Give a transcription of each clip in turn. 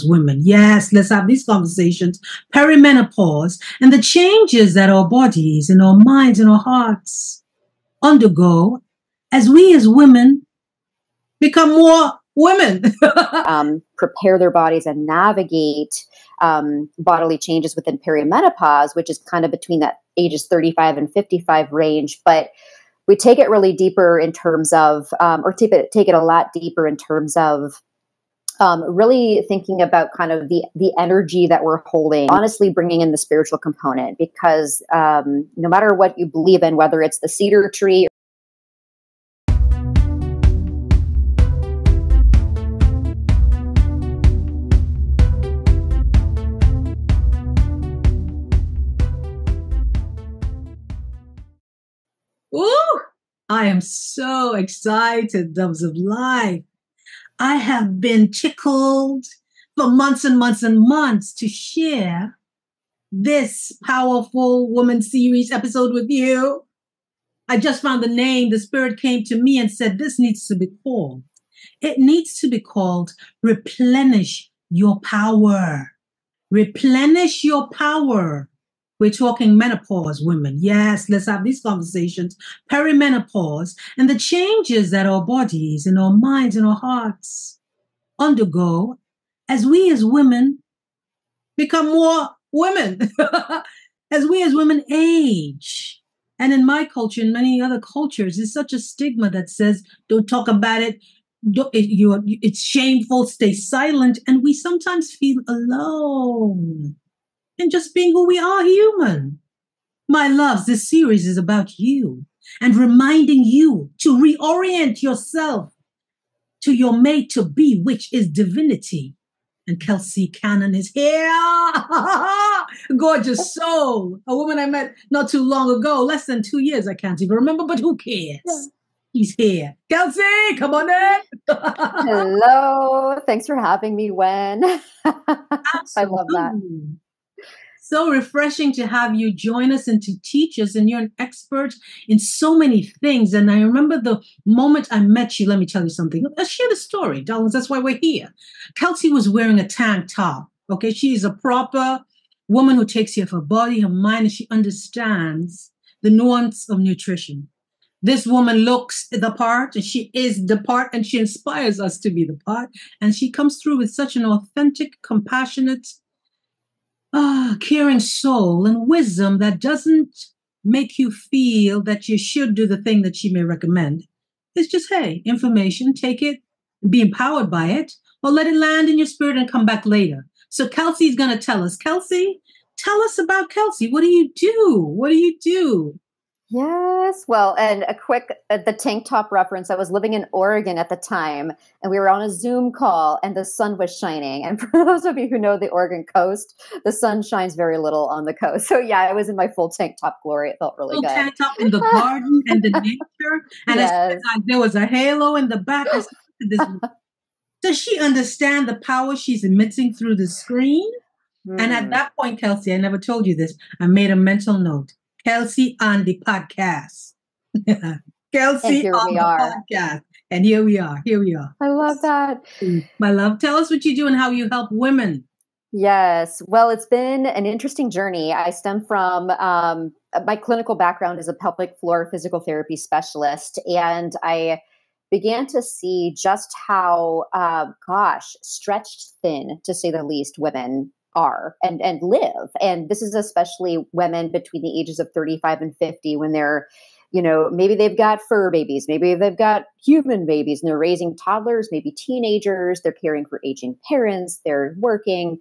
women. Yes, let's have these conversations. Perimenopause and the changes that our bodies and our minds and our hearts undergo as we as women become more women. Prepare their bodies and navigate bodily changes within perimenopause, which is kind of between that ages 35 and 55 range. But we take it really deeper in terms of, or take it a lot deeper in terms of really thinking about kind of the energy that we're holding, honestly bringing in the spiritual component, because no matter what you believe in, whether it's the cedar tree. Ooh, I am so excited, Doves of Life. I have been tickled for months and months and months to share this powerful woman series episode with you. I just found the name. The Spirit came to me and said, this needs to be called. It needs to be called Replenish Your Power. Replenish Your Power. We're talking menopause, women. Yes, let's have these conversations. Perimenopause and the changes that our bodies and our minds and our hearts undergo as we as women become more women, as we as women age. And in my culture, and many other cultures, there's such a stigma that says, don't talk about it. It's shameful, stay silent. And we sometimes feel alone. And just being who we are, human. My loves, this series is about you and reminding you to reorient yourself to your mate to be, which is divinity. And Kelsea Cannon is here. Gorgeous soul. A woman I met not too long ago, less than 2 years, I can't even remember, but who cares? He's here. Kelsea, come on in. Hello. Thanks for having me, Wen. I love that. So refreshing to have you join us and to teach us. And you're an expert in so many things. And I remember the moment I met you. Let me tell you something. Let's share the story, darlings. That's why we're here. Kelsea was wearing a tank top. Okay. She is a proper woman who takes care of her body, her mind, and she understands the nuance of nutrition. This woman looks the part, and she is the part, and she inspires us to be the part. And she comes through with such an authentic, compassionate, caring soul and wisdom that doesn't make you feel that you should do the thing that she may recommend. It's just, hey, information, take it, be empowered by it, or let it land in your spirit and come back later. So Kelsea's going to tell us. Kelsea, tell us about Kelsea. What do you do? What do you do? Yes. Well, and a quick, the tank top reference. I was living in Oregon at the time, and we were on a Zoom call, and the sun was shining. And for those of you who know the Oregon coast, the sun shines very little on the coast. So yeah, I was in my full tank top glory. It felt really good. Tank top in the garden and the nature. And yes. there was a halo in the back. I said, does she understand the power she's emitting through the screen? And at that point, Kelsea, I never told you this. I made a mental note. Kelsea on the podcast. Kelsea on the podcast. And here we are. Here we are. I love that. My love, tell us what you do and how you help women. Yes. Well, it's been an interesting journey. I stem from my clinical background as a pelvic floor physical therapy specialist. And I began to see just how, stretched thin, to say the least, women are and live. And this is especially women between the ages of 35 and 50 when they're, maybe they've got fur babies, maybe they've got human babies and they're raising toddlers, maybe teenagers, they're caring for aging parents, they're working.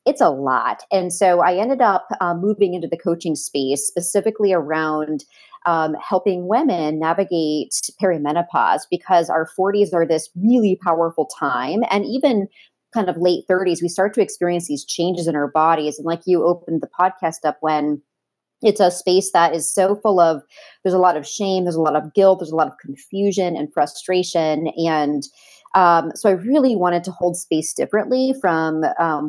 It's a lot. And so I ended up moving into the coaching space specifically around helping women navigate perimenopause, because our 40s are this really powerful time. And even kind of late 30s, we start to experience these changes in our bodies. And like you opened the podcast up, when it's a space that is so full of, there's a lot of shame, there's a lot of guilt, there's a lot of confusion and frustration. And so I really wanted to hold space differently from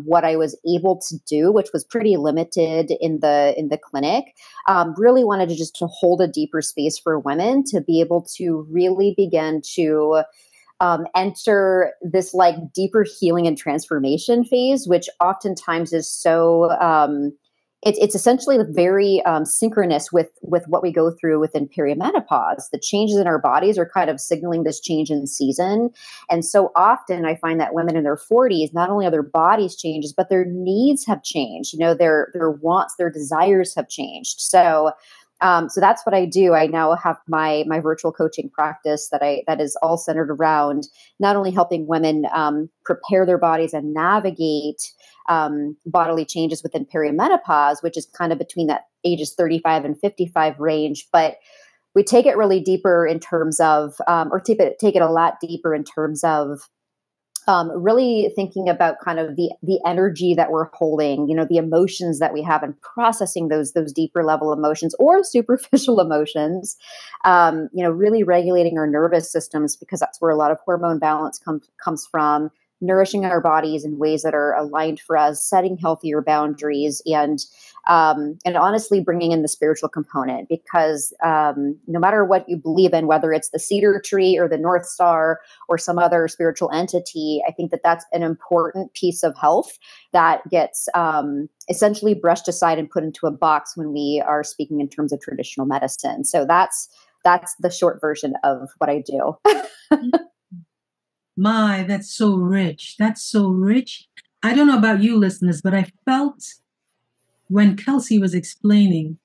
what I was able to do, which was pretty limited in the clinic. Really wanted to hold a deeper space for women to be able to really begin to enter this like deeper healing and transformation phase, which oftentimes is so it's essentially very synchronous with what we go through within perimenopause. The changes in our bodies are kind of signaling this change in season. And so often I find that women in their 40s, not only are their bodies changes, but their needs have changed. You know, their wants, their desires have changed. So that's what I do. I now have my virtual coaching practice that is all centered around not only helping women prepare their bodies and navigate bodily changes within perimenopause, which is kind of between that ages 35 and 55 range, but we take it really deeper in terms of, or take it a lot deeper in terms of really thinking about kind of the energy that we're holding, you know, the emotions that we have, and processing those deeper level emotions or superficial emotions, you know, really regulating our nervous systems, because that's where a lot of hormone balance comes from, nourishing our bodies in ways that are aligned for us, setting healthier boundaries, and honestly bringing in the spiritual component, because no matter what you believe in, whether it's the cedar tree or the North Star or some other spiritual entity, I think that that's an important piece of health that gets essentially brushed aside and put into a box when we are speaking in terms of traditional medicine. So that's the short version of what I do. My, that's so rich. That's so rich. I don't know about you listeners, but I felt when Kelsea was explaining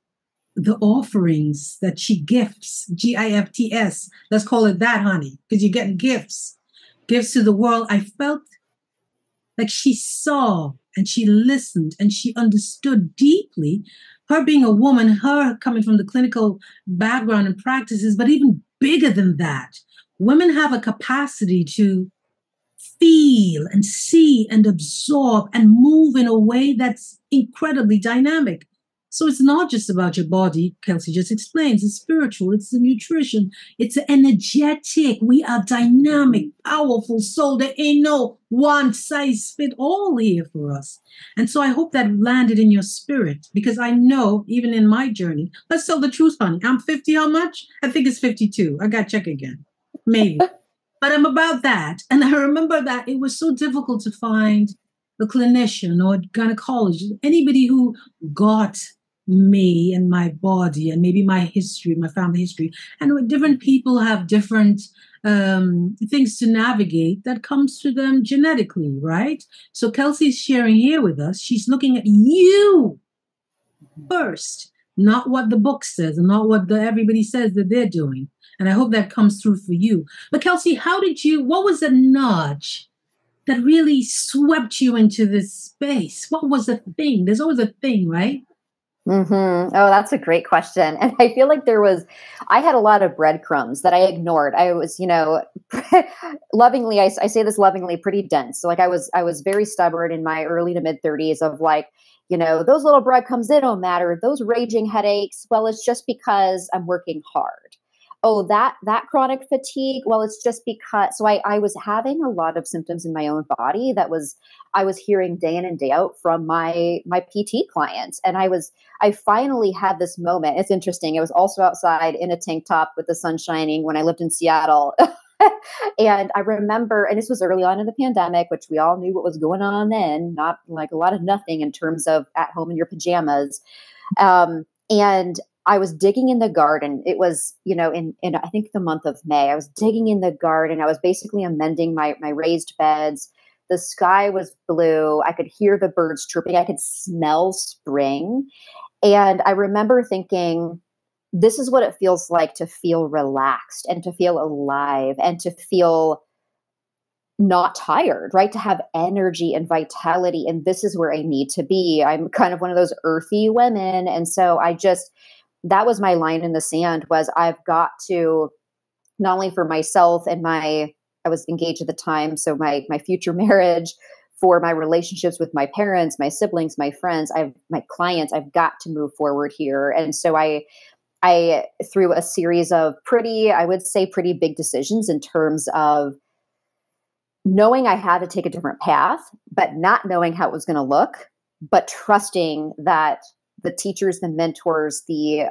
the offerings that she gifts, GIFTS, let's call it that, honey, because you're getting gifts to the world. I felt like she saw and she listened and she understood deeply, her being a woman, her coming from the clinical background and practices, but even bigger than that, women have a capacity to feel and see and absorb and move in a way that's incredibly dynamic. So it's not just about your body, Kelsea just explains. It's spiritual, it's the nutrition, it's energetic. We are dynamic, powerful soul. There ain't no one size fit all here for us. And so I hope that landed in your spirit, because I know even in my journey, let's tell the truth, honey. I'm 50, how much? I think it's 52. I got to check again. Maybe. But I'm about that. And I remember that it was so difficult to find a clinician or a gynecologist, anybody who got me and my body and maybe my history, my family history. And different people have different things to navigate that comes to them genetically, right? So Kelsey's sharing here with us. She's looking at you first, not what the book says and not what everybody says that they're doing. And I hope that comes through for you. But Kelsea, what was the nudge that really swept you into this space? What was the thing? There's always a thing, right? Mm-hmm. Oh, that's a great question. And I feel like I had a lot of breadcrumbs that I ignored. I was, lovingly, I say this lovingly, pretty dense. So like I was very stubborn in my early to mid 30s of like, those little breadcrumbs, they don't matter. Those raging headaches, well, it's just because I'm working hard. Oh, that chronic fatigue, well, it's just because, so I was having a lot of symptoms in my own body I was hearing day in and day out from my PT clients. And I finally had this moment. It's interesting. I was also outside in a tank top with the sun shining when I lived in Seattle. And I remember, and this was early on in the pandemic, which we all knew what was going on then, not like a lot of nothing in terms of at home in your pajamas. And I was digging in the garden. It was, in I think the month of May, I was digging in the garden. I was basically amending my raised beds. The sky was blue. I could hear the birds chirping. I could smell spring. And I remember thinking, this is what it feels like to feel relaxed and to feel alive and to feel not tired, right? To have energy and vitality. And this is where I need to be. I'm kind of one of those earthy women. And so that was my line in the sand, was I've got to, not only for myself and I was engaged at the time, so my future marriage, for my relationships with my parents, my siblings, my friends, my clients, I've got to move forward here. And so I through a series of pretty big decisions in terms of knowing I had to take a different path, but not knowing how it was going to look, but trusting that the teachers, the mentors, the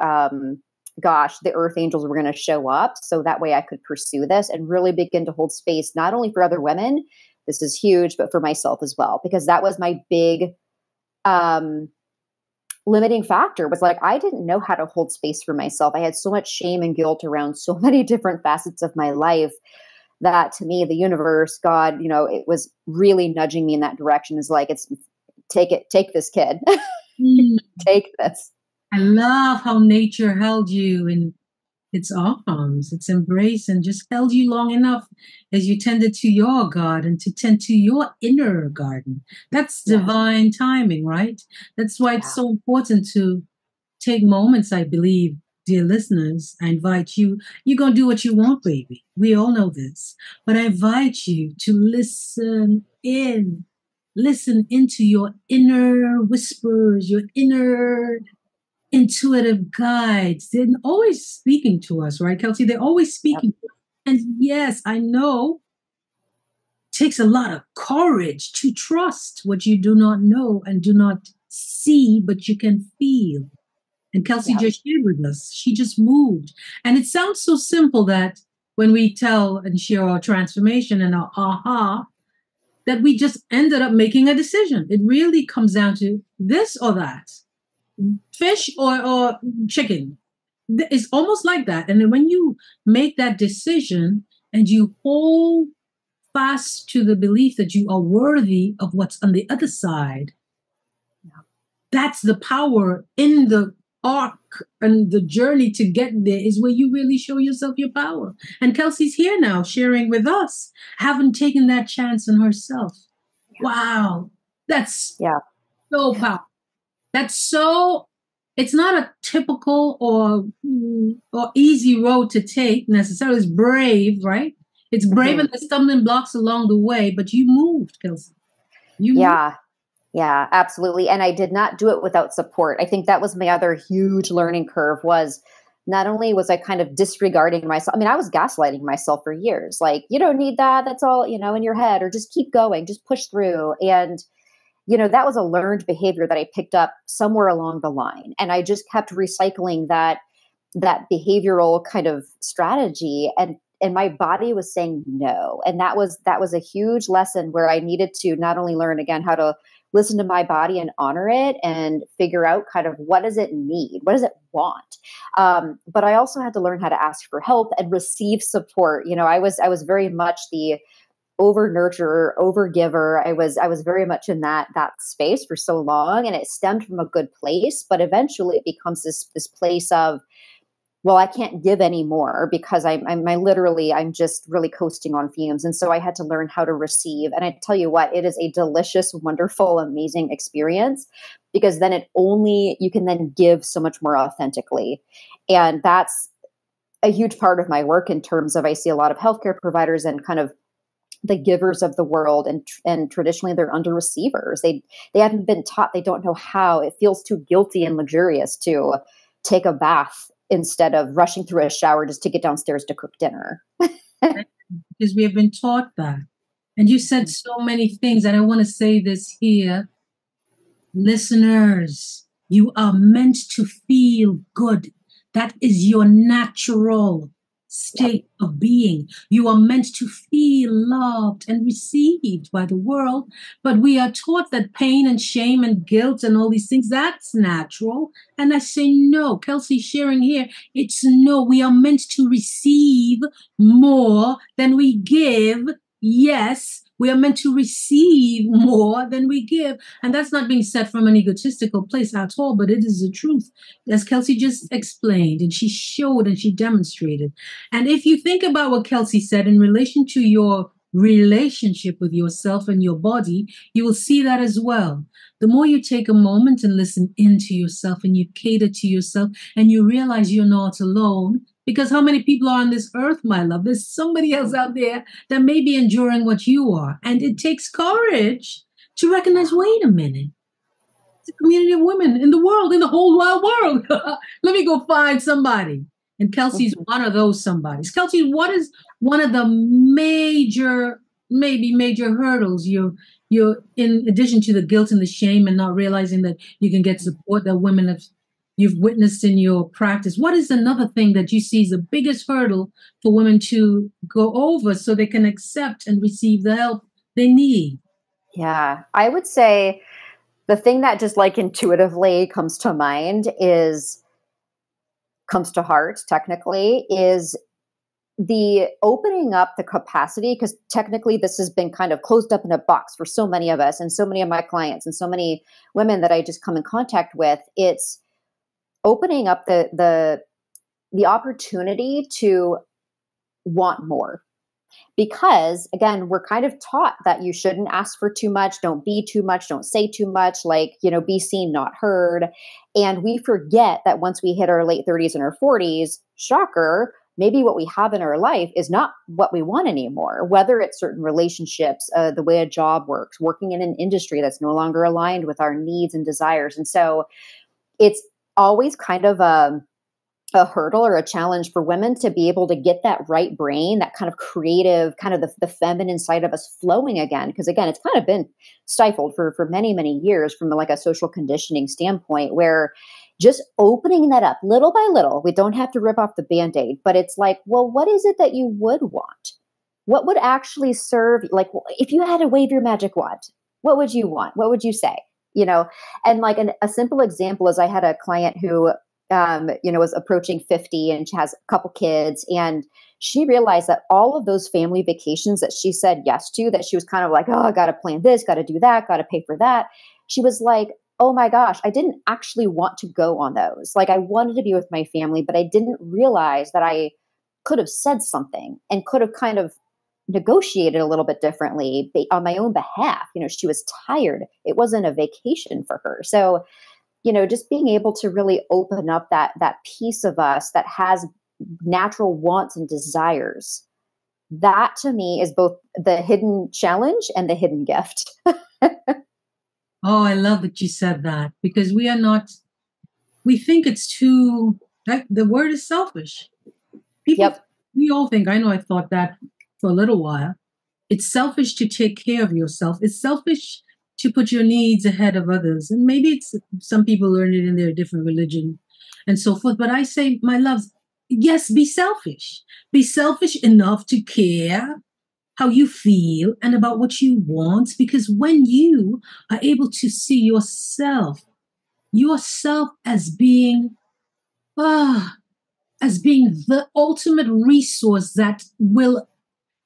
gosh, the earth angels were going to show up. So that way I could pursue this and really begin to hold space, not only for other women, this is huge, but for myself as well, because that was my big limiting factor was like, I didn't know how to hold space for myself. I had so much shame and guilt around so many different facets of my life that to me, the universe, God, it was really nudging me in that direction. Is like, take this kid, take this. I love how nature held you in its arms, its embrace, and just held you long enough as you tended to your garden to tend to your inner garden. That's divine timing, right? That's why it's so important to take moments, I believe, dear listeners. I invite you, you're going to do what you want, baby. We all know this. But I invite you to listen into your inner whispers, your inner intuitive guides. They're always speaking to us, right, Kelsey? They're always speaking. Yep. And yes, I know it takes a lot of courage to trust what you do not know and do not see, but you can feel. And Kelsey just shared with us. She just moved. And it sounds so simple that when we tell and share our transformation and our aha, that we just ended up making a decision. It really comes down to this or that. Fish or chicken. It's almost like that. And then when you make that decision and you hold fast to the belief that you are worthy of what's on the other side, that's the power in the arc and the journey to get there is where you really show yourself your power. And Kelsey's here now sharing with us, having taken that chance on herself. Wow. That's so powerful. That's so, it's not a typical or easy road to take necessarily. It's brave, right? It's brave and there's stumbling blocks along the way, but you moved, Kelsey. You moved. Yeah, absolutely. And I did not do it without support. I think that was my other huge learning curve was not only was I kind of disregarding myself. I mean, I was gaslighting myself for years. Like, you don't need that. That's all, in your head, or just keep going, just push through. And that was a learned behavior that I picked up somewhere along the line. And I just kept recycling that behavioral kind of strategy. And my body was saying no. And that was a huge lesson where I needed to not only learn again how to listen to my body and honor it and figure out kind of what does it need? What does it want? But I also had to learn how to ask for help and receive support. I was very much the over nurturer, over giver. I was very much in that space for so long, and it stemmed from a good place. But eventually, it becomes this place of, well, I can't give anymore because I'm just really coasting on fumes. And so I had to learn how to receive. And I tell you what, it is a delicious, wonderful, amazing experience because then you can then give so much more authentically, and that's a huge part of my work in terms of I see a lot of healthcare providers and kind of the givers of the world, and traditionally they're under receivers. They haven't been taught. They don't know how. It feels too guilty and luxurious to take a bath instead of rushing through a shower just to get downstairs to cook dinner. Because we have been taught that. And you said so many things, and I want to say this here. Listeners, you are meant to feel good. That is your natural state of being. You are meant to feel loved and received by the world, but we are taught that pain and shame and guilt and all these things, that's natural. And I say no. Kelsey sharing here, it's no. We are meant to receive more than we give. Yes, we are meant to receive more than we give. And that's not being said from an egotistical place at all, but it is the truth, as Kelsey just explained, and she showed and she demonstrated. And if you think about what Kelsey said in relation to your relationship with yourself and your body, you will see that as well. The more you take a moment and listen into yourself and you cater to yourself and you realize you're not alone, because how many people are on this earth, my love? There's somebody else out there that may be enduring what you are. And it takes courage to recognize, wait a minute, it's a community of women in the world, in the whole wide world. Let me go find somebody. And Kelsey's one of those somebodies. Kelsey, what is one of the major hurdles you're in addition to the guilt and the shame and not realizing that you can get support that women have you've witnessed in your practice, what is another thing that you see is the biggest hurdle for women to go over so they can accept and receive the help they need? Yeah, I would say the thing that just like intuitively comes to mind comes to heart technically is the opening up the capacity, because technically this has been kind of closed up in a box for so many of us and so many of my clients and so many women that I just come in contact with. It's opening up the opportunity to want more, because again, we're kind of taught that you shouldn't ask for too much, don't be too much, don't say too much, like, be seen, not heard. And we forget that once we hit our late 30s and our 40s, shocker, maybe what we have in our life is not what we want anymore, whether it's certain relationships, the way a job works, working in an industry that's no longer aligned with our needs and desires. And so it's always kind of a hurdle or a challenge for women to be able to get that right brain, that kind of creative, kind of the feminine side of us flowing again. Because again, it's kind of been stifled for many, many years from like a social conditioning standpoint, where just opening that up little by little, we don't have to rip off the Band-Aid, but it's like, well, what is it that you would want? What would actually serve? Like, if you had to wave your magic wand, what would you want? What would you say? And like a simple example is I had a client who was approaching 50 and she has a couple kids. And she realized that all of those family vacations that she said yes to, that she was kind of like, oh, I got to plan this, got to do that, got to pay for that. She was like, oh my gosh, I didn't actually want to go on those. Like I wanted to be with my family, but I didn't realize that I could have said something and could have kind of negotiated a little bit differently on my own behalf. She was tired. It wasn't a vacation for her. So just being able to really open up that piece of us that has natural wants and desires. That to me is both the hidden challenge and the hidden gift. Oh, I love that you said that, because we think it's too, like the word is selfish. People, Yep. we all think, I know I thought that for a little while. It's selfish to take care of yourself. It's selfish to put your needs ahead of others. And maybe it's some people learn it in their different religion and so forth. But I say, my loves, yes, be selfish. Be selfish enough to care how you feel and about what you want. Because when you are able to see yourself ah, as being the ultimate resource that will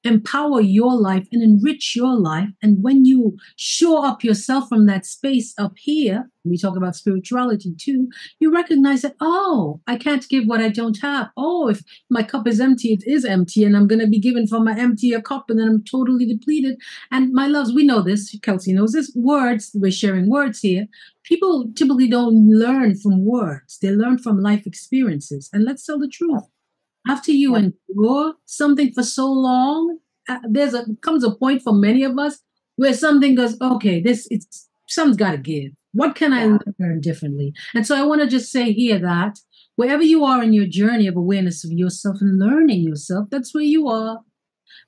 empower your life and enrich your life. And when you shore up yourself from that space up here, we talk about spirituality too, you recognize that, oh, I can't give what I don't have. Oh, if my cup is empty, it is empty, and I'm going to be given from my emptier cup, and then I'm totally depleted. And my loves, we know this, Kelsey knows this, words, we're sharing words here. People typically don't learn from words. They learn from life experiences. And let's tell the truth. After you Yep. endure something for so long, comes a point for many of us where something goes, okay, something's got to give. What can I Yeah. learn differently? And so I want to just say here that wherever you are in your journey of awareness of yourself and learning yourself, that's where you are.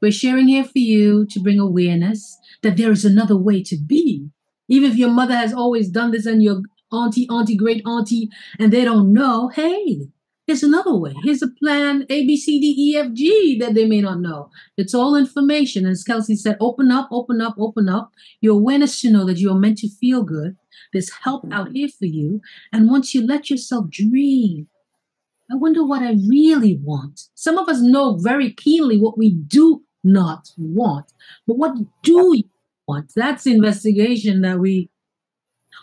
We're sharing here for you to bring awareness that there is another way to be. Even if your mother has always done this and your auntie, great auntie, and they don't know, hey, here's another way. Here's a plan A, B, C, D, E, F, G that they may not know. It's all information. As Kelsey said, open up, open up, open up. Your awareness to know that you are meant to feel good. There's help out here for you. And once you let yourself dream, I wonder what I really want. Some of us know very keenly what we do not want. But what do you want? That's the investigation that we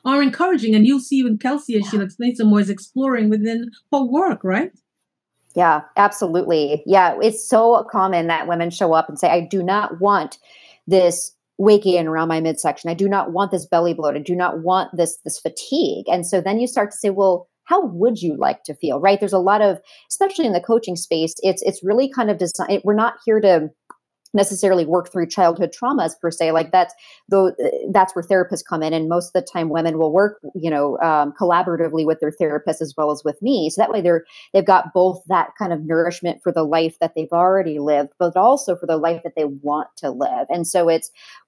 are encouraging. And you'll see even Kelsey, as she'll explain some more, is exploring within her work, right? Yeah, absolutely. Yeah, it's so common that women show up and say, I do not want this weight gain around my midsection. I do not want this belly bloat. I do not want this fatigue. And so then you start to say, well, how would you like to feel? Right? There's a lot of, especially in the coaching space, it's really kind of designed. We're not here to necessarily work through childhood traumas per se. Like that's where therapists come in, and most of the time women will work collaboratively with their therapist as well as with me, so that way they've got both that kind of nourishment for the life that they've already lived, but also for the life that they want to live. And so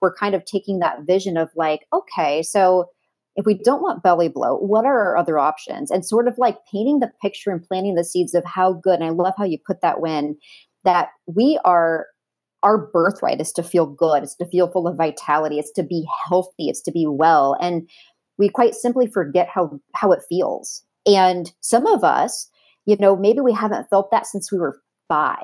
we're kind of taking that vision of like, okay, so if we don't want belly bloat, what are our other options? And sort of like painting the picture and planting the seeds of how good, and I love how you put that when, that our birthright is to feel good. It's to feel full of vitality. It's to be healthy. It's to be well. And we quite simply forget how it feels. And some of us, maybe we haven't felt that since we were 5.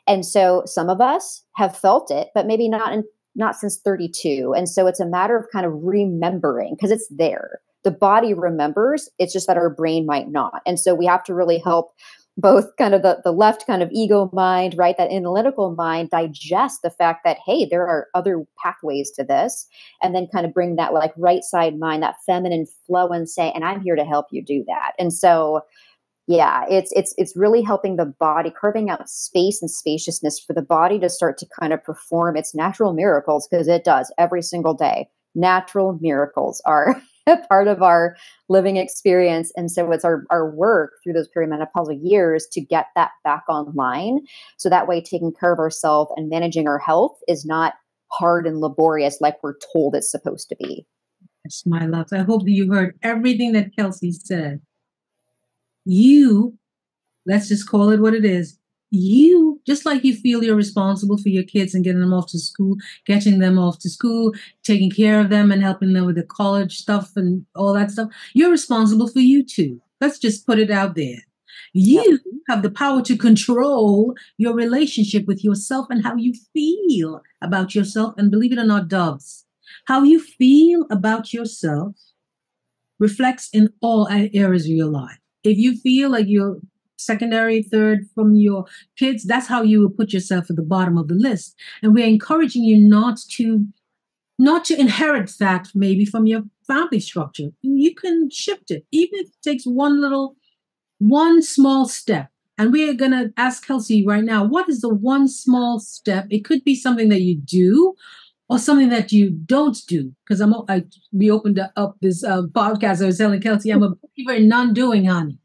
And so some of us have felt it, but maybe not since 32. And so it's a matter of kind of remembering, because it's there. The body remembers, it's just that our brain might not. And so we have to really help both kind of the left kind of ego mind, right, that analytical mind, digest the fact that, hey, there are other pathways to this, and then kind of bring that like right side mind, that feminine flow, and say, and I'm here to help you do that. And so yeah, it's really helping the body, carving out space and spaciousness for the body to start to kind of perform its natural miracles, because it does every single day. Natural miracles are a part of our living experience. And so it's our work through those perimenopausal years to get that back online. So that way, taking care of ourselves and managing our health is not hard and laborious like we're told it's supposed to be. Yes, my loves. I hope that you heard everything that Kelsea said. You, let's just call it what it is. You, just like you feel you're responsible for your kids and getting them off to school, getting them off to school, taking care of them and helping them with the college stuff and all that stuff, you're responsible for you too. Let's just put it out there. You have the power to control your relationship with yourself and how you feel about yourself. And believe it or not, doves, how you feel about yourself reflects in all areas of your life. If you feel like you're secondary, third from your kids, that's how you will put yourself at the bottom of the list. And we're encouraging you not to inherit that maybe from your family structure. You can shift it, even if it takes one small step. And we are going to ask Kelsea right now, what is the one small step? It could be something that you do or something that you don't do. Because we opened up this podcast. I was telling Kelsea, I'm a believer in non-doing, honey.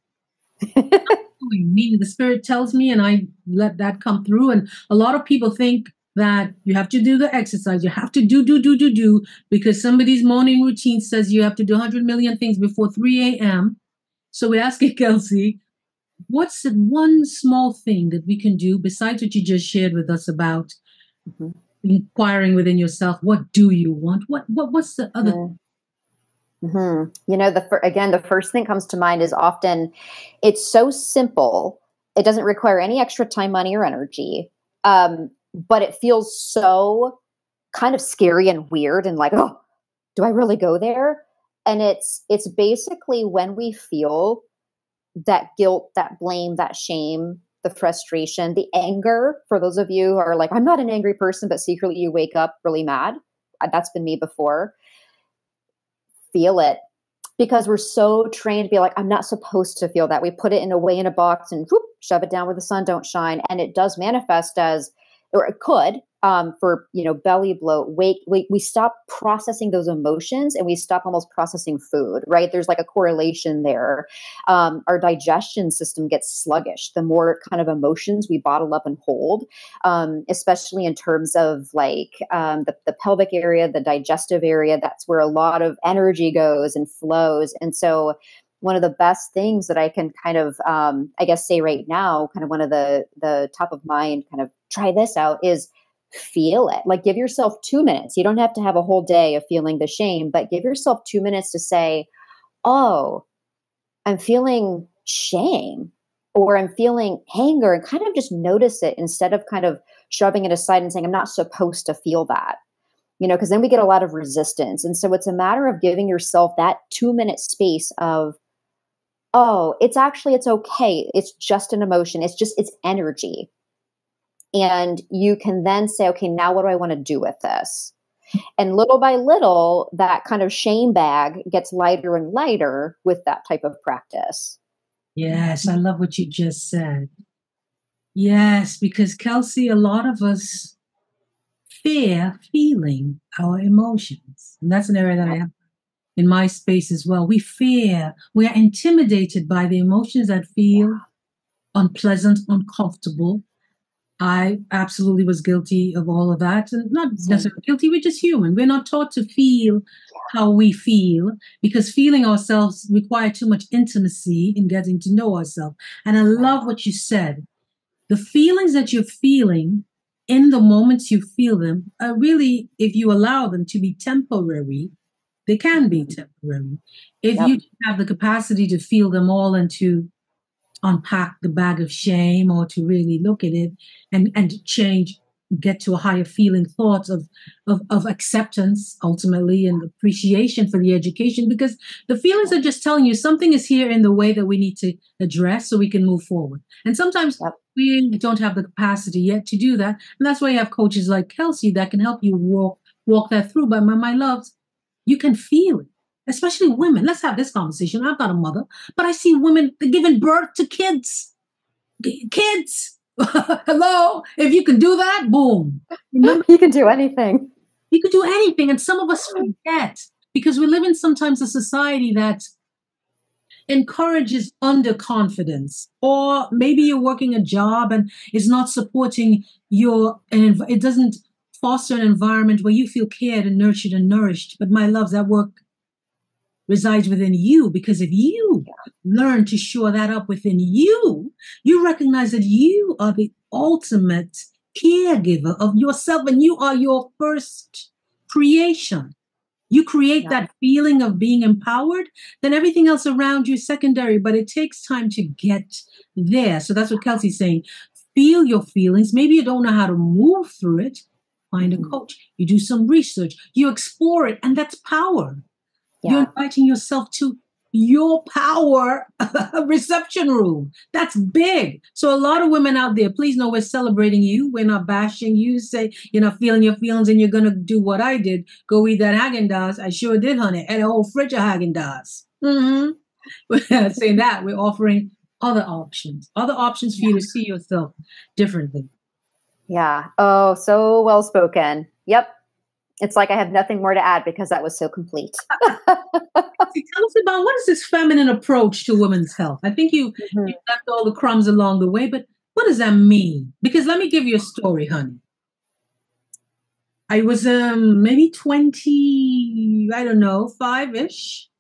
Meaning the spirit tells me and I let that come through. And a lot of people think that you have to do the exercise. You have to do because somebody's morning routine says you have to do 100 million things before 3 a.m. So we're asking Kelsea, what's the one small thing that we can do besides what you just shared with us about inquiring within yourself? What do you want? What's the other thing? The first thing that comes to mind is often it's so simple. It doesn't require any extra time, money, or energy. But it feels so kind of scary and weird and like, oh, do I really go there? And it's basically when we feel that guilt, that blame, that shame, the frustration, the anger. For those of you who are like, I'm not an angry person, but secretly you wake up really mad. That's been me before. Feel it, because we're so trained to be like, I'm not supposed to feel that. We put it in a box and whoop, shove it down where the sun don't shine. And it does manifest as, or it could, for, belly bloat, weight. We stop processing those emotions and we stop almost processing food, right? There's like a correlation there. Our digestion system gets sluggish the more kind of emotions we bottle up and hold, especially in terms of like the pelvic area, the digestive area. That's where a lot of energy goes and flows. And so one of the best things that I can kind of, say right now, kind of one of the top of mind, kind of try this out is feel it. Like give yourself 2 minutes. You don't have to have a whole day of feeling the shame, but give yourself 2 minutes to say, oh, I'm feeling shame or I'm feeling anger, and kind of just notice it instead of kind of shoving it aside and saying, I'm not supposed to feel that, because then we get a lot of resistance. And so it's a matter of giving yourself that 2-minute space of, oh, it's okay. It's just an emotion. It's energy. And you can then say, okay, now what do I want to do with this? And little by little, that kind of shame bag gets lighter and lighter with that type of practice. Yes, I love what you just said. Yes, because Kelsea, a lot of us fear feeling our emotions. And that's an area that I have in my space as well. We are intimidated by the emotions that feel unpleasant, uncomfortable. I absolutely was guilty of all of that. And not necessarily guilty, we're just human. We're not taught to feel how we feel because feeling ourselves require too much intimacy in getting to know ourselves. And I love what you said. The feelings that you're feeling in the moments you feel them are really, if you allow them to be temporary, they can be temporary. If Yep. you have the capacity to feel them all and to unpack the bag of shame or to really look at it and change, get to a higher feeling thoughts of acceptance ultimately and appreciation for the education, because the feelings are just telling you something is here in the way that we need to address so we can move forward. And sometimes we don't have the capacity yet to do that, and that's why you have coaches like Kelsea that can help you walk that through. But my loves, you can feel it, especially women. Let's have this conversation. I'm not a mother, but I see women giving birth to kids. Kids. Hello. If you can do that, boom. Remember, You can do anything. you can do anything. And some of us forget because we live in sometimes a society that encourages underconfidence, or maybe you're working a job and is not supporting it doesn't foster an environment where you feel cared and nurtured and nourished. But my loves, that work resides within you, because if you learn to shore that up within you, you recognize that you are the ultimate caregiver of yourself and you are your first creation. You create that feeling of being empowered, then everything else around you is secondary, but it takes time to get there. So that's what Kelsea's saying. Feel your feelings. Maybe you don't know how to move through it. Find a coach. You do some research. You explore it, and that's power. You're inviting yourself to your power reception room. That's big. So a lot of women out there, please know we're celebrating you. We're not bashing you. Say you're not feeling your feelings and you're going to do what I did. Go eat that Haagen-Dazs. I sure did, honey. And a whole fridge of Haagen-Dazs. We're not saying that. We're offering other options for you to see yourself differently. Yeah. Oh, so well spoken. Yep. It's like I have nothing more to add because that was so complete. Tell us about, what is this feminine approach to women's health? I think you left all the crumbs along the way, but what does that mean? Because let me give you a story, honey. I was maybe 20, I don't know, 5-ish.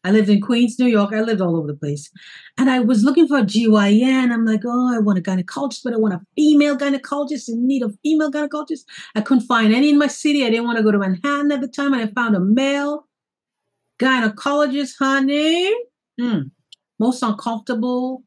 I lived in Queens, New York. I lived all over the place. And I was looking for a GYN. I'm like, oh, I want a gynecologist, but I want a female gynecologist, in need of female gynecologist. I couldn't find any in my city. I didn't want to go to Manhattan at the time. And I found a male gynecologist, honey. Most uncomfortable.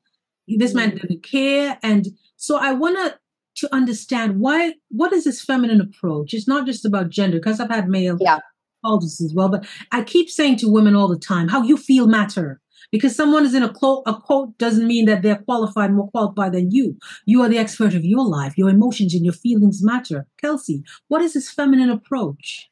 This man didn't care. And so I want to understand what is this feminine approach? It's not just about gender, because I've had male gynecologist as well. But I keep saying to women all the time, how you feel matter. Because someone is in a quote doesn't mean that they're qualified, more qualified than you. You are the expert of your life. Your emotions and your feelings matter. Kelsea, what is this feminine approach?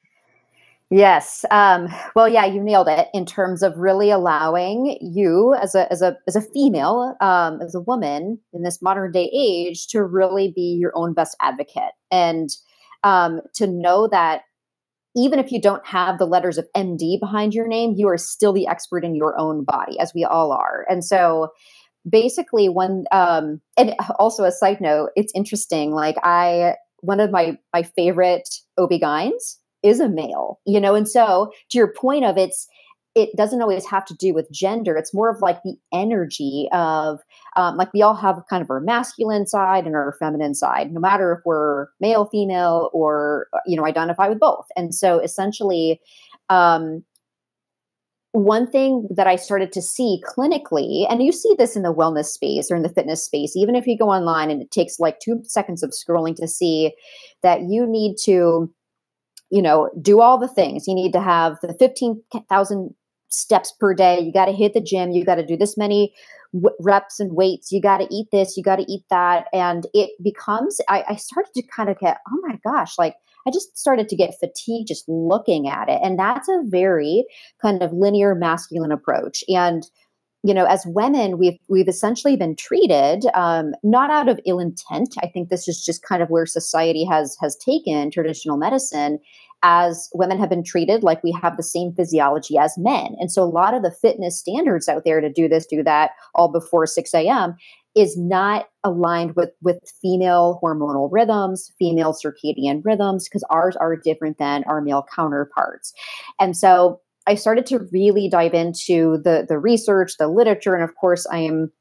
Yes. Well, yeah, you nailed it in terms of really allowing you as a female, as a woman in this modern day age, to really be your own best advocate, and to know that even if you don't have the letters of MD behind your name, you are still the expert in your own body, as we all are. And so basically and also a side note, it's interesting. Like one of my favorite OB-GYNs is a male, and so to your point of it doesn't always have to do with gender. It's more of like the energy of like we all have kind of our masculine side and our feminine side, no matter if we're male, female, or identify with both. And so essentially, one thing that I started to see clinically, and you see this in the wellness space or in the fitness space, even if you go online and it takes like 2 seconds of scrolling to see that you need to do all the things. You need to have the 15,000 steps per day. You got to hit the gym. You got to do this many reps and weights. You got to eat this. You got to eat that. And it becomes, I started to kind of get, oh my gosh, like I just started to get fatigued just looking at it. And that's a very kind of linear masculine approach. And as women, we've essentially been treated not out of ill intent. I think this is just kind of where society has taken traditional medicine, as women have been treated like we have the same physiology as men. And so a lot of the fitness standards out there to do this, do that, all before 6 a.m., is not aligned with female hormonal rhythms, female circadian rhythms, because ours are different than our male counterparts. And so I started to really dive into the research, the literature, and of course, I am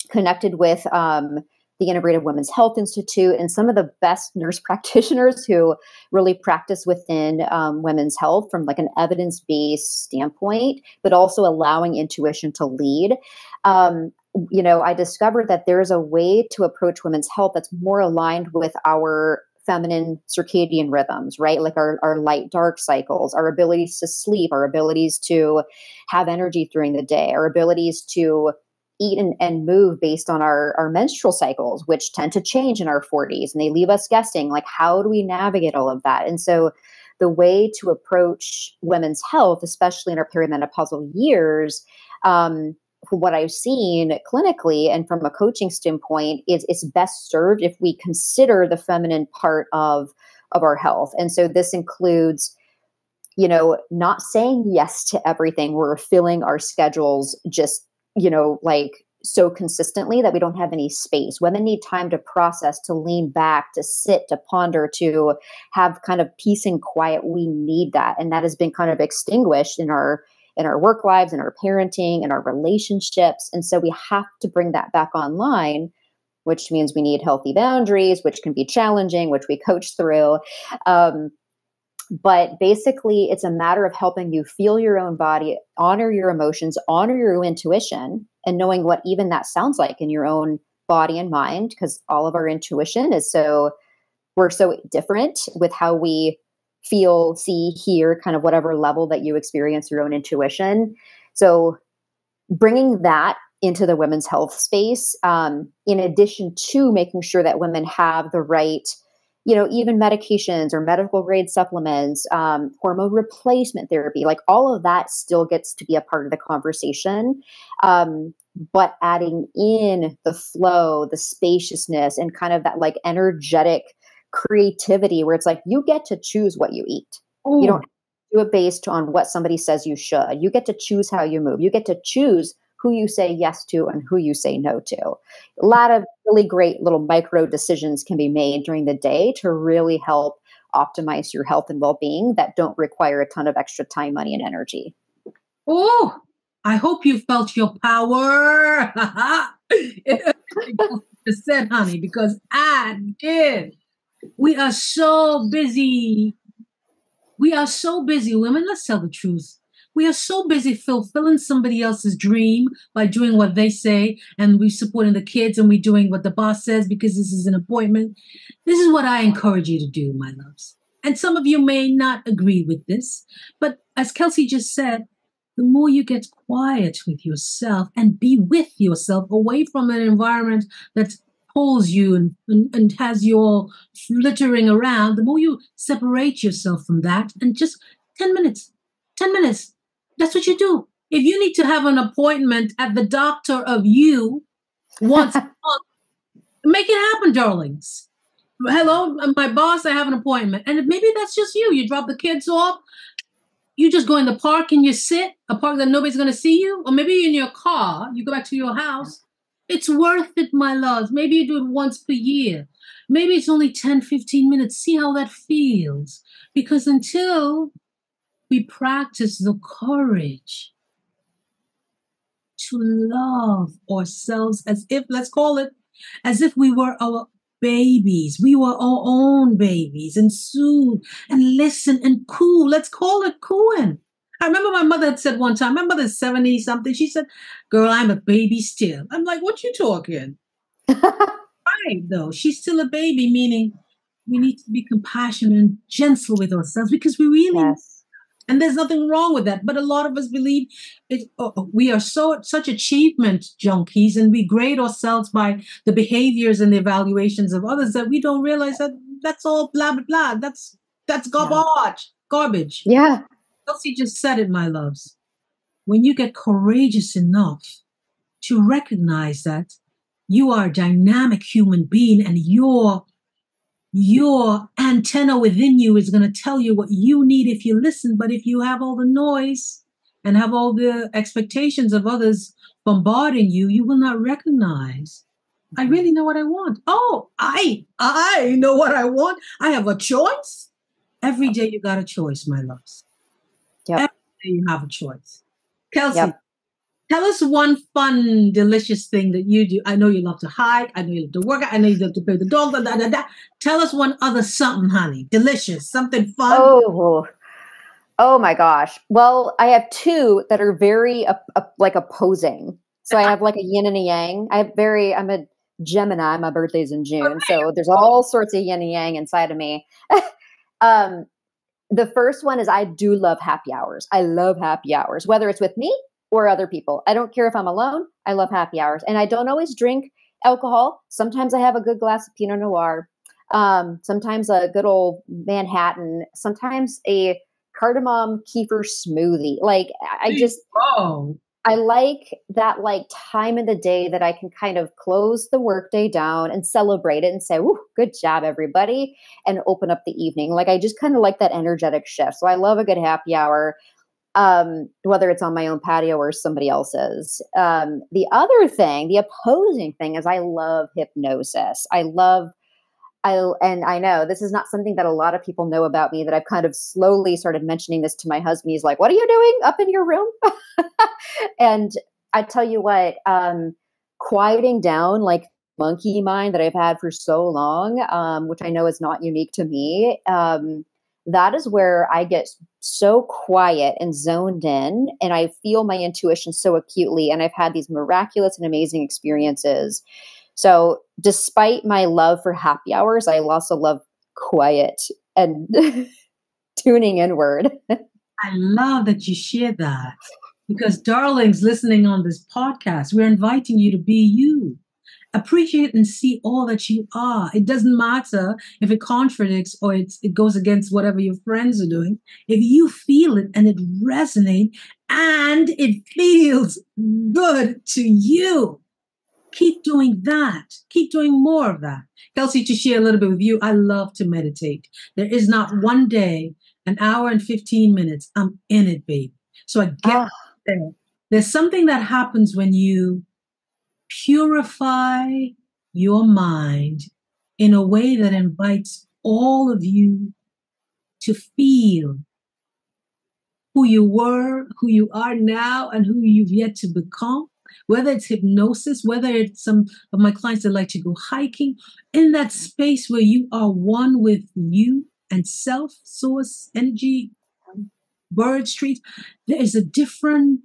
connected with the Integrative Women's Health Institute and some of the best nurse practitioners who really practice within women's health from like an evidence-based standpoint, but also allowing intuition to lead. I discovered that there's a way to approach women's health that's more aligned with our feminine circadian rhythms, right? Like our light dark cycles, our abilities to sleep, our abilities to have energy during the day, our abilities to eat and move based on our menstrual cycles, which tend to change in our 40s. And they leave us guessing, like, how do we navigate all of that? And so the way to approach women's health, especially in our perimenopausal years, from what I've seen clinically and from a coaching standpoint, is it's best served if we consider the feminine part of our health. And so this includes, not saying yes to everything. We're filling our schedules just, like so consistently that we don't have any space. Women need time to process, to lean back, to sit, to ponder, to have kind of peace and quiet. We need that. And that has been kind of extinguished in our work lives, in our parenting, in our relationships. And so we have to bring that back online, which means we need healthy boundaries, which can be challenging, which we coach through. But basically, it's a matter of helping you feel your own body, honor your emotions, honor your intuition, and knowing what even that sounds like in your own body and mind, because all of our intuition is we're so different with how we feel, see, hear, kind of whatever level that you experience your own intuition. So bringing that into the women's health space, in addition to making sure that women have the right, even medications or medical grade supplements, hormone replacement therapy, like all of that still gets to be a part of the conversation. But adding in the flow, the spaciousness, and kind of that like energetic creativity where it's like, you get to choose what you eat. Ooh. You don't do it based on what somebody says you should. You get to choose how you move. You get to choose who you say yes to and who you say no to. A lot of really great little micro decisions can be made during the day to really help optimize your health and well-being that don't require a ton of extra time, money, and energy. Oh, I hope you felt your power. It said, honey, because I did. We are so busy. Women, let's tell the truth. We are so busy fulfilling somebody else's dream by doing what they say, and we supporting the kids, and we doing what the boss says because this is an appointment. This is what I encourage you to do, my loves. And some of you may not agree with this, but as Kelsea just said, the more you get quiet with yourself and be with yourself away from an environment that pulls you and has you all flittering around, the more you separate yourself from that, and just 10 minutes. That's what you do. If you need to have an appointment at the doctor of you once a month, make it happen, darlings. Hello, my boss, I have an appointment. And maybe that's just you. You drop the kids off. You just go in the park and you sit, a park that nobody's going to see you. Or maybe in your car, you go back to your house. It's worth it, my loves. Maybe you do it once per year. Maybe it's only 10, 15 minutes. See how that feels. Because until we practice the courage to love ourselves as if, let's call it, as if we were our babies. We were our own babies, and soothe and listen and coo. Let's call it cooing. I remember my mother had said one time, my mother's 70 something. She said, girl, I'm a baby still. I'm like, what you talking? Right, though. She's still a baby, meaning we need to be compassionate and gentle with ourselves because we really, yes. And there's nothing wrong with that. But a lot of us believe we are such achievement junkies, and we grade ourselves by the behaviors and the evaluations of others that we don't realize that that's all blah, blah, blah. That's garbage. Yeah. Kelsea just said it, my loves. When you get courageous enough to recognize that you are a dynamic human being and your antenna within you is going to tell you what you need if you listen. But if you have all the noise and have all the expectations of others bombarding you, you will not recognize I really know what I want. Oh, I know what I want. I have a choice. Every day you got a choice, my loves. Yep. Every day you have a choice. Kelsey, Yep. tell us one fun, delicious thing that you do. I know you love to hike. I know you love to work out. I know you love to play the dog. Da, da, da, da. Tell us one other something, honey. Delicious, something fun. Oh my gosh. Well, I have two that are very like opposing. So I have like a yin and a yang. I'm a Gemini. My birthday's in June. So there's all sorts of yin and yang inside of me. um, the first one is I do love happy hours. I love happy hours, whether it's with me or other people. I don't care if I'm alone. I love happy hours. And I don't always drink alcohol. Sometimes I have a good glass of Pinot Noir. Sometimes a good old Manhattan. Sometimes a cardamom kefir smoothie. Like Oh, I like that like time in the day that I can kind of close the workday down and celebrate it and say, "Woo, good job, everybody," and open up the evening. Like I just kind of like that energetic shift. So I love a good happy hour, whether it's on my own patio or somebody else's. The other thing, the opposing thing, is I love hypnosis. And I know this is not something that a lot of people know about me, that I've kind of slowly started mentioning this to my husband. He's like, "What are you doing up in your room?" And I tell you what, quieting down like monkey mind that I've had for so long, which I know is not unique to me, that is where I get so quiet and zoned in, and I feel my intuition so acutely. And I've had these miraculous and amazing experiences. So, despite my love for happy hours, I also love quiet and tuning inward. I love that you share that because, darlings, listening on this podcast, we're inviting you to be you. Appreciate and see all that you are. It doesn't matter if it contradicts or it goes against whatever your friends are doing. If you feel it and it resonates and it feels good to you, keep doing that. Keep doing more of that. Kelsey, to share a little bit with you, I love to meditate. There is not one day, an hour and 15 minutes, I'm in it, babe. So I get there. There's something that happens when you purify your mind in a way that invites all of you to feel who you were, who you are now, and who you've yet to become. Whether it's hypnosis, whether it's some of my clients that like to go hiking, in that space where you are one with you and self, source, energy, birds, trees, there is a different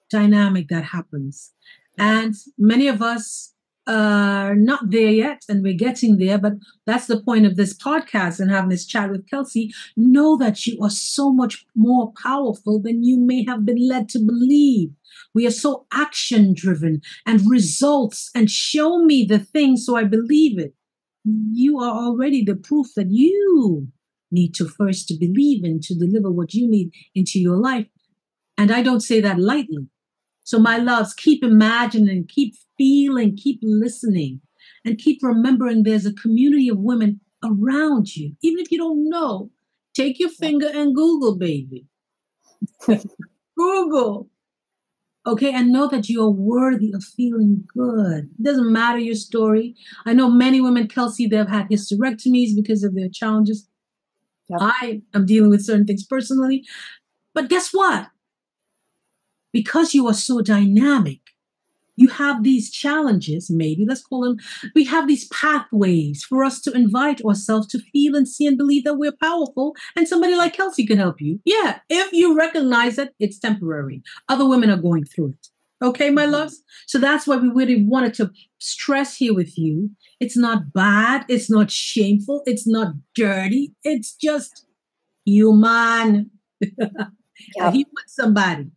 dynamic that happens. And many of us are not there yet, and we're getting there, but that's the point of this podcast and having this chat with Kelsey. Know that you are so much more powerful than you may have been led to believe. We are so action driven and results, and show me the thing so I believe it. You are already the proof that you need to first to believe in to deliver what you need into your life. And I don't say that lightly. So my loves, keep imagining, keep feeling, keep listening, and keep remembering there's a community of women around you. Even if you don't know, take your finger and Google, baby. Google. Okay, and know that you are worthy of feeling good. It doesn't matter your story. I know many women, Kelsey, they've had hysterectomies because of their challenges. Yep. I am dealing with certain things personally. But guess what? Because you are so dynamic, you have these challenges, maybe, let's call them, we have these pathways for us to invite ourselves to feel and see and believe that we're powerful, and somebody like Kelsey can help you. Yeah, if you recognize that it's temporary. Other women are going through it. Okay, my loves? So that's why we really wanted to stress here with you. It's not bad. It's not shameful. It's not dirty. It's just human. A human somebody.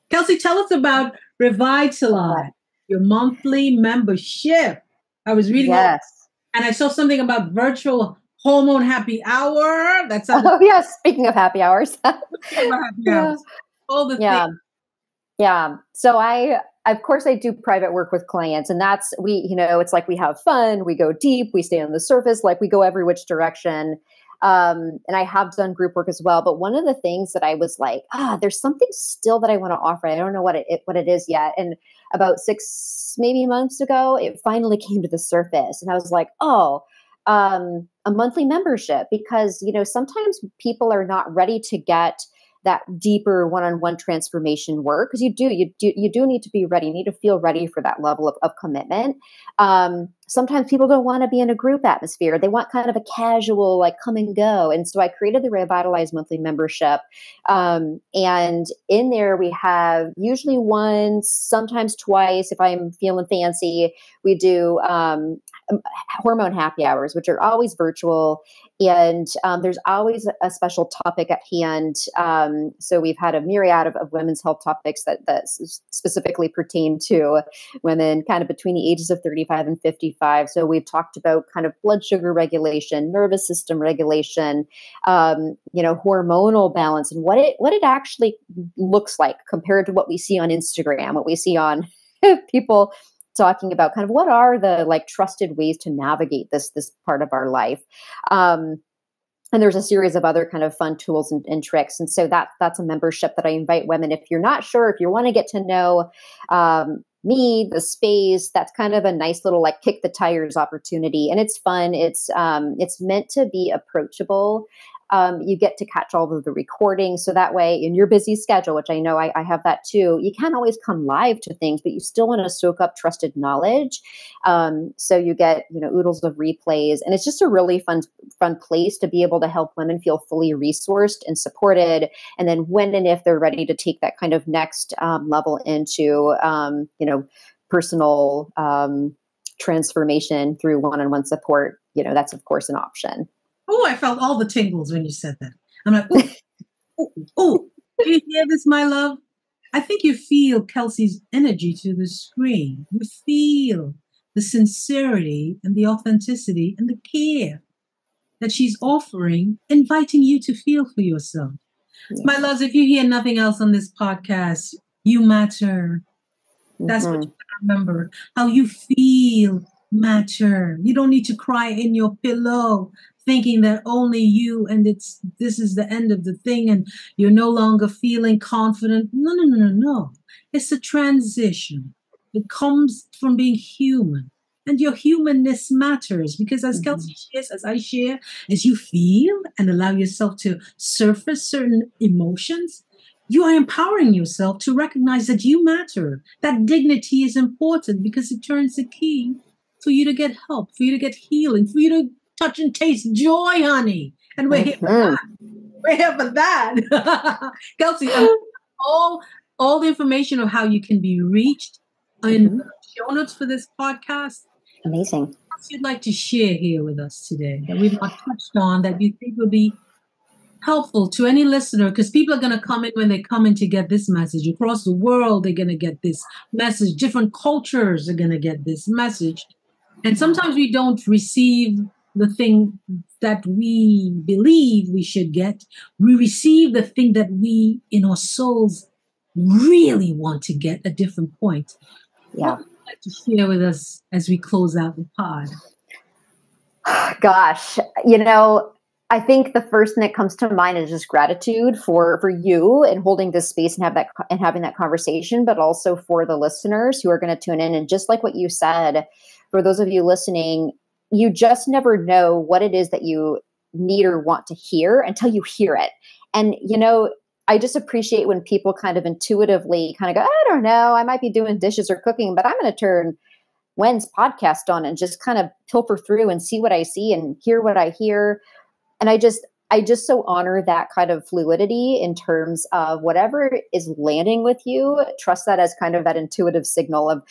Kelsey, tell us about Revitalize, your monthly membership. I was reading all, and I saw something about virtual hormone happy hour. That's yes. Speaking of happy hours, all the things. Yeah. So of course, I do private work with clients, and that's it's like we have fun, we go deep, we stay on the surface, like we go every which direction. And I have done group work as well. But one of the things that I was like, there's something still that I want to offer. I don't know what it is yet. And about 6 maybe months ago, it finally came to the surface. And I was like, a monthly membership, because, sometimes people are not ready to get that deeper one-on-one transformation work, because you do need to be ready. You need to feel ready for that level of commitment. Sometimes people don't want to be in a group atmosphere. They want kind of a casual, like, come and go. And so I created the Revitalize monthly membership. And in there we have usually once, sometimes twice, if I'm feeling fancy, we do hormone happy hours, which are always virtual. And there's always a special topic at hand. So we've had a myriad of women's health topics that specifically pertain to women kind of between the ages of 35 and 55. So we've talked about kind of blood sugar regulation, nervous system regulation, hormonal balance, and what it actually looks like compared to what we see on Instagram, what we see on people talking about kind of what are the like trusted ways to navigate this part of our life. And there's a series of other kind of fun tools and tricks. And so that's a membership that I invite women. If you're not sure, if you want to get to know me, the space, that's kind of a nice little like kick the tires opportunity. And it's fun. It's meant to be approachable. You get to catch all of the recordings. So that way in your busy schedule, which I know I have that too, you can't always come live to things, but you still want to soak up trusted knowledge. So you get, oodles of replays, and it's just a really fun place to be able to help women feel fully resourced and supported. And then when and if they're ready to take that kind of next level into, personal transformation through one-on-one support, that's of course an option. Oh, I felt all the tingles when you said that. I'm like, oh, do you hear this, my love? I think you feel Kelsea's energy to the screen. You feel the sincerity and the authenticity and the care that she's offering, inviting you to feel for yourself. Yes. My loves, if you hear nothing else on this podcast, you matter. That's what you remember. How you feel matter. You don't need to cry in your pillow thinking that only you and this is the end of the thing and you're no longer feeling confident. No. It's a transition. It comes from being human. And your humanness matters, because as Kelsea shares, as I share, as you feel and allow yourself to surface certain emotions, you are empowering yourself to recognize that you matter. That dignity is important because it turns the key for you to get help, for you to get healing, for you to touch and taste joy, honey. And we're here for that. We're here for that. Kelsea, all the information of how you can be reached in the show notes for this podcast. Amazing. What else you'd like to share here with us today that we've not touched on that you think would be helpful to any listener? Because people are going to come in when they come in to get this message. Across the world, they're going to get this message. Different cultures are going to get this message. And sometimes we don't receive the thing that we believe we should get. We receive the thing that we, in our souls, really want to get at different points. Yeah. What would you like to share with us as we close out the pod? Gosh, I think the first thing that comes to mind is just gratitude for you and holding this space and having that conversation, but also for the listeners who are going to tune in. And just like what you said, for those of you listening, you just never know what it is that you need or want to hear until you hear it. And, I just appreciate when people kind of intuitively kind of go, I don't know, I might be doing dishes or cooking, but I'm going to turn Wen's podcast on and just kind of pilfer through and see what I see and hear what I hear. And I just so honor that kind of fluidity in terms of whatever is landing with you. Trust that as kind of that intuitive signal of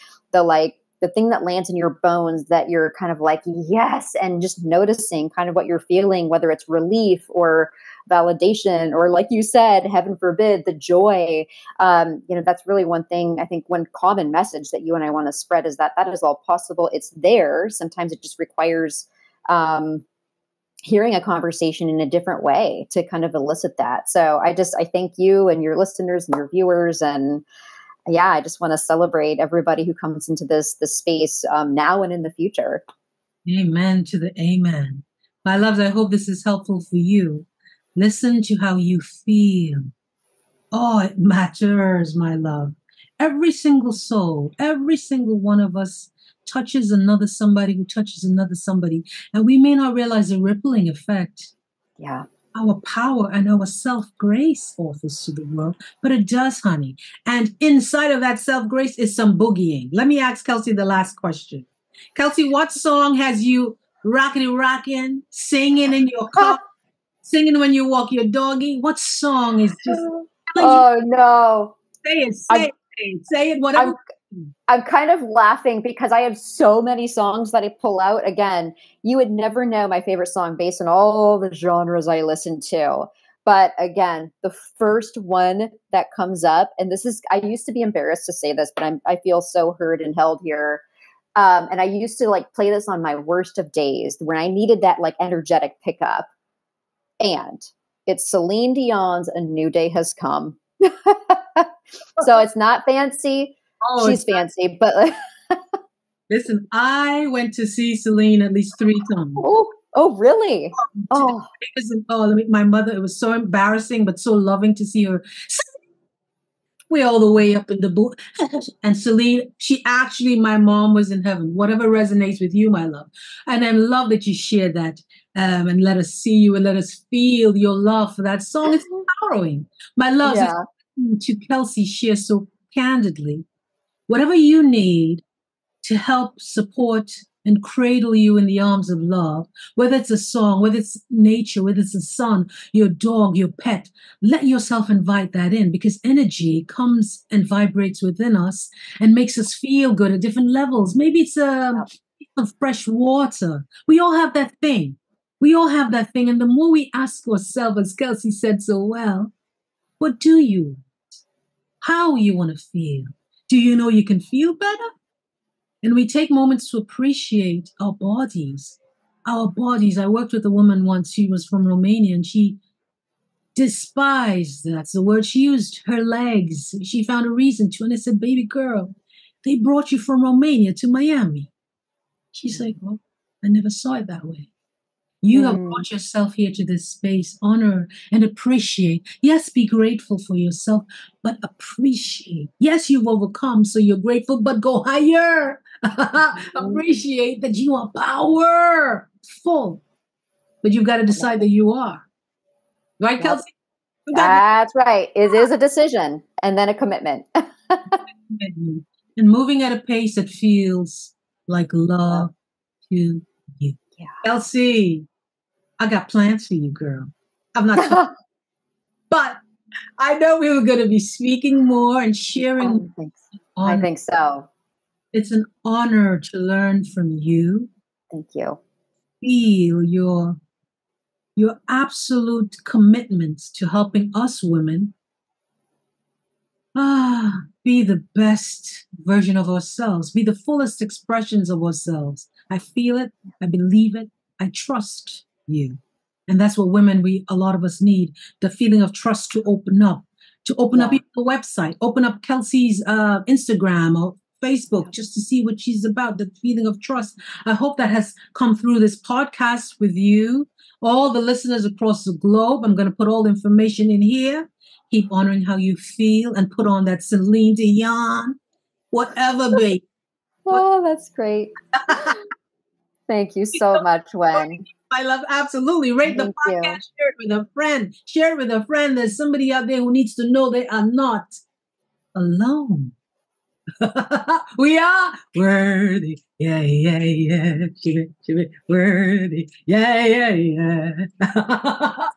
the thing that lands in your bones that you're kind of like, yes, and just noticing kind of what you're feeling, whether it's relief or validation, or like you said, heaven forbid, the joy. That's really one thing, I think, one common message that you and I want to spread is that is all possible. It's there. Sometimes it just requires hearing a conversation in a different way to kind of elicit that. So I thank you and your listeners and your viewers, and yeah, I just want to celebrate everybody who comes into this space now and in the future. Amen to the amen. My loves, I hope this is helpful for you. Listen to how you feel. Oh, it matters, my love. Every single soul, every single one of us touches another somebody who touches another somebody. And we may not realize the rippling effect Yeah. our power and our self-grace offers to the world, but it does, honey. And inside of that self-grace is some boogieing. Let me ask Kelsey the last question. Kelsey, what song has you rocking, singing in your car, singing when you walk your doggy? What song is just telling you? Oh no. Say it, say it, whatever. I'm kind of laughing because I have so many songs that I pull out. Again, you would never know my favorite song based on all the genres I listen to. But again, the first one that comes up, and this is, I used to be embarrassed to say this, but I feel so heard and held here. And I used to like play this on my worst of days when I needed that like energetic pickup. And it's Celine Dion's A New Day Has Come. So it's not fancy. Oh, She's fancy, but listen, I went to see Celine at least 3 times. Oh, really? Oh, My mother, it was so embarrassing, but so loving to see her. We're all the way up in the booth. And Celine, my mom was in heaven. Whatever resonates with you, my love. And I love that you shared that and let us see you and let us feel your love for that song. It's empowering. My love, yeah. to Kelsey share so candidly. Whatever you need to help support and cradle you in the arms of love, whether it's a song, whether it's nature, whether it's a sun, your dog, your pet, let yourself invite that in because energy comes and vibrates within us and makes us feel good at different levels. Maybe it's of fresh water. We all have that thing. We all have that thing. And the more we ask ourselves, as Kelsey said so well, what do you? How you want to feel? Do you know you can feel better? And we take moments to appreciate our bodies. Our bodies. I worked with a woman once. She was from Romania and she despised, that's the word she used, her legs. She found a reason to. And I said, baby girl, they brought you from Romania to Miami. She's like, well, I never saw it that way. You have brought yourself here to this space, honor and appreciate. Yes, be grateful for yourself, but appreciate. Yes, you've overcome, so you're grateful, but go higher. Appreciate that you are powerful, but you've got to decide that you are. Right, Kelsey? That's right. It is a decision and then a commitment. And moving at a pace that feels like love to you. Yeah. Kelsey, I got plans for you, girl. I'm not, but I know we were going to be speaking more and sharing. I think so. It's an honor to learn from you. Thank you. Feel your absolute commitment to helping us women be the best version of ourselves, be the fullest expressions of ourselves. I feel it. I believe it. I trust you. And that's what women, a lot of us need, the feeling of trust to open up the website, open up Kelsey's Instagram or Facebook just to see what she's about, the feeling of trust. I hope that has come through this podcast with you, all the listeners across the globe. I'm going to put all the information in here. Keep honoring how you feel and put on that Celine Dion, whatever, baby. Oh, that's great. Thank you so much, Wen. I love, absolutely. Rate the podcast, share it with a friend. Share it with a friend. There's somebody out there who needs to know they are not alone. We are worthy. Yeah, yeah, yeah. Worthy. Yeah, yeah, yeah.